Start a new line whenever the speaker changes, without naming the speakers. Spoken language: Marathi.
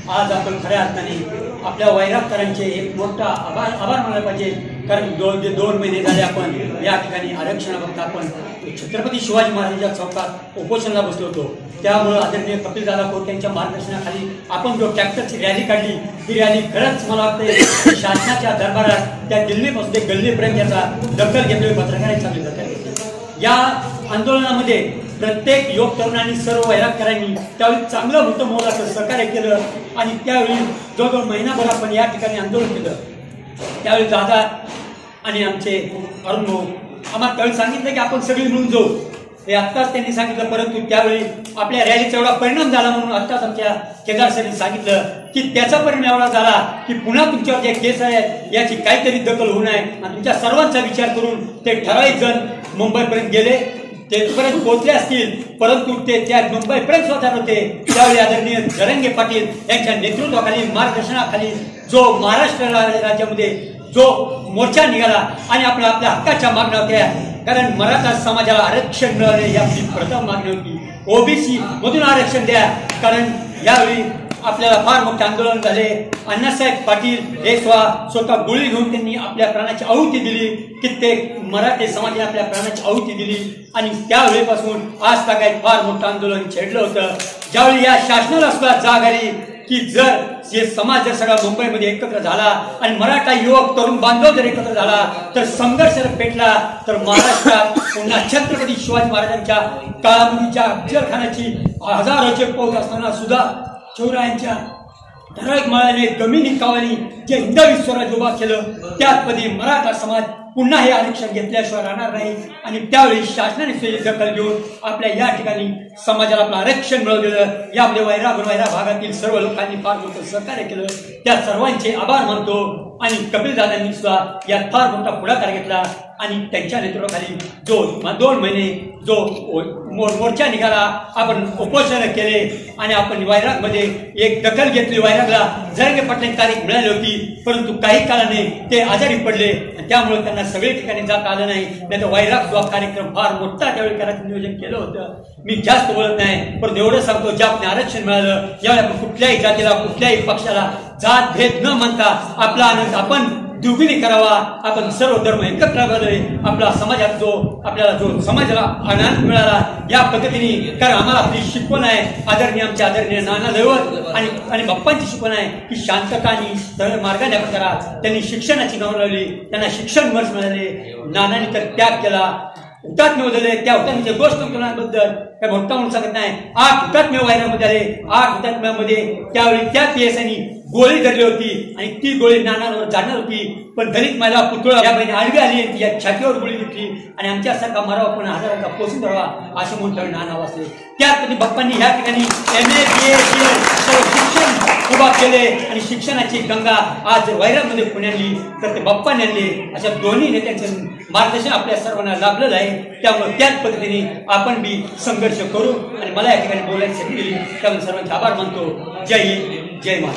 आज आपण खऱ्या अर्थाने आपल्या वैरागकरांचे एक मोठा आभार मानायला पाहिजे। कारण 2 महिने झाले आपण या ठिकाणी आरक्षणाबाबत आपण छत्रपती शिवाजी महाराजांच्या चौकात उपोषणाला बसलो होतो। त्यामुळे आदरणीय कपिल दादा खोत यांच्या मार्गदर्शनाखाली आपण जो ट्रॅक्टरची रॅली काढली, ही रॅली खरंच मला वाटते शासनाच्या दरबारात त्या दिल्लीपासून ते गल्लीपर्यंत याचा दखल घेतली, पत्रकारांनी चांगली दखल घेतली। या आंदोलनामध्ये प्रत्येक युवक तरुणांनी सर्व वैरागकरांनी त्यावेळी चांगलं होतं मोलाचं सहकार्य केलं आणि त्यावेळी जवळजवळ महिनाभर आपण या ठिकाणी आंदोलन केलं। त्यावेळी दादा आणि आमचे अरुण भाऊ आम्हाला त्यावेळी सांगितलं की आपण सगळी मिळून जाऊ, हे आत्ताच त्यांनी सांगितलं। परंतु त्यावेळी आपल्या रॅलीचा एवढा परिणाम झाला म्हणून आत्ताच आमच्या केदार सरांनी सांगितलं की त्याचा परिणाम एवढा झाला की पुन्हा तुमच्यावर जे केस आहे याची काहीतरी दखल होऊ नये आणि तुमच्या सर्वांचा विचार करून ते ठराविक जण मुंबईपर्यंत गेले, तेथपर्यंत पोहोचले असतील। परंतु ते त्या मुंबईपर्यंत स्वतः होते त्यावेळी आदरणीय जरंगे पाटील यांच्या नेतृत्वाखाली मार्गदर्शनाखाली जो महाराष्ट्र राज्यामध्ये जो मोर्चा निघाला आणि आपल्या हक्काच्या मागण्या होत्या। कारण मराठा समाजाला आरक्षण मिळाले ही आपली प्रथम मागणी होती। ओबीसी मधून आरक्षण द्या, कारण यावेळी आपल्याला फार मोठे आंदोलन झाले। अण्णासाहेब पाटील हे स्वतः गोळी घेऊन त्यांनी आपल्या प्राणाची आहुती दिली, कित्येक मराठी समाजाने आपल्या प्राणाची आहुती दिली आणि त्यावेळीपासून आज तागायत फार मोठं आंदोलन छेडलं होतं। ज्यावेळी या शासनाला सुद्धा जाग आली की जर हे समाज जर सगळा मुंबईमध्ये एकत्र झाला आणि मराठा युवक तरुण बांधव जर एकत्र झाला तर संघर्ष पेटला तर महाराष्ट्रात पुन्हा छत्रपती शिवाजी महाराजांच्या काळामधीच्या अफजलखानाची हजारोचे फौज असताना सुद्धा शिवरायांच्या ठराविक माळाने गमिनी कावानी जे हिंदवी स्वराज्य उभा केलं त्याचमध्ये मराठा समाज पुन्हा हे आरक्षण घेतल्याशिवाय राहणार नाही आणि त्यावेळी शासनाने दखल घेऊन आपल्या या ठिकाणी समाजाला आपलं आरक्षण मिळवलेलं। यामध्ये वैराग भागातील सर्व लोकांनी फार मोठं सहकार्य केलं, त्या सर्वांचे आभार मानतो आणि कपिल दादांनी सुद्धा यात फार मोठा पुढाकार घेतला आणि त्यांच्या नेतृत्वाखाली जो 2 महिने जो मोर्चा निघाला, आपण उपोषण केले आणि आपण वैरागमध्ये एक दखल घेतली। वैरागला जरंगे पाटलांची तारीख मिळाली होती, परंतु काही काळाने ते आजारी पडले आणि त्यामुळे त्यांना सगळे ठिकाणी जाता आलं नाही। तर वैराग कार्यक्रम फार मोठा त्यावेळी करायचं नियोजन केलं होतं। मी जास्त बोलत नाही, परंतु एवढं सांगतो ज्या आपण आरक्षण मिळालं यावेळी आपण कुठल्याही जातीला कुठल्याही पक्षाला जात भेद न मानता आपला आनंद आपण द्विगुणी करावा। आपण सर्व धर्म एकत्र राहावे, आपला समाजात आपल्याला जो समाजाला आनंद मिळाला या पद्धतीने, कारण आम्हाला आपली शिकवण आहे आमच्या आदरणीय नाना दैवत आणि बाप्पांची शिकवण आहे की शांतता आणि सरळ मार्गाने करा। त्यांनी शिक्षणाची नाव लावली, त्यांना शिक्षण वर्ष मिळाले, नानांनी तर त्याग केला, हुतात्मे होते। त्या हुतात्म्याची गोष्ट मुलांबद्दल काय मोठा म्हणून सांगत नाही। 8 हुतात्मे वैरामध्ये आले, 8 हुतात्म्यामध्ये त्यावेळी त्या पीएसआयनी गोळी धरली होती आणि ती गोळी नानांवर जाणार होती, पण दलित महिला पुतळा या बहिणी आडवी आली, या छातीवर गोळी घेतली आणि आमच्यासारखा मरावा पण हजारांचा पोषण धरावा असे म्हणून नाना वाचले। त्याचप्रती बाप्पांनी ह्या ठिकाणी MA BA शिक्षण उभा केले आणि शिक्षणाची गंगा आज वैरागमध्ये पुण्याली तर ते बाप्पांनी आणले। अशा दोन्ही नेत्यांचं मार्गदर्शन आपल्या सर्वांना लाभलेलं आहे। त्यामुळे त्याच पद्धतीने आपण बी संघर्ष करू आणि मला या ठिकाणी बोलायची संधी दिली त्यामुळे सर्वांचे आभार मानतो। जय हिंद, जय महाराष्ट्र।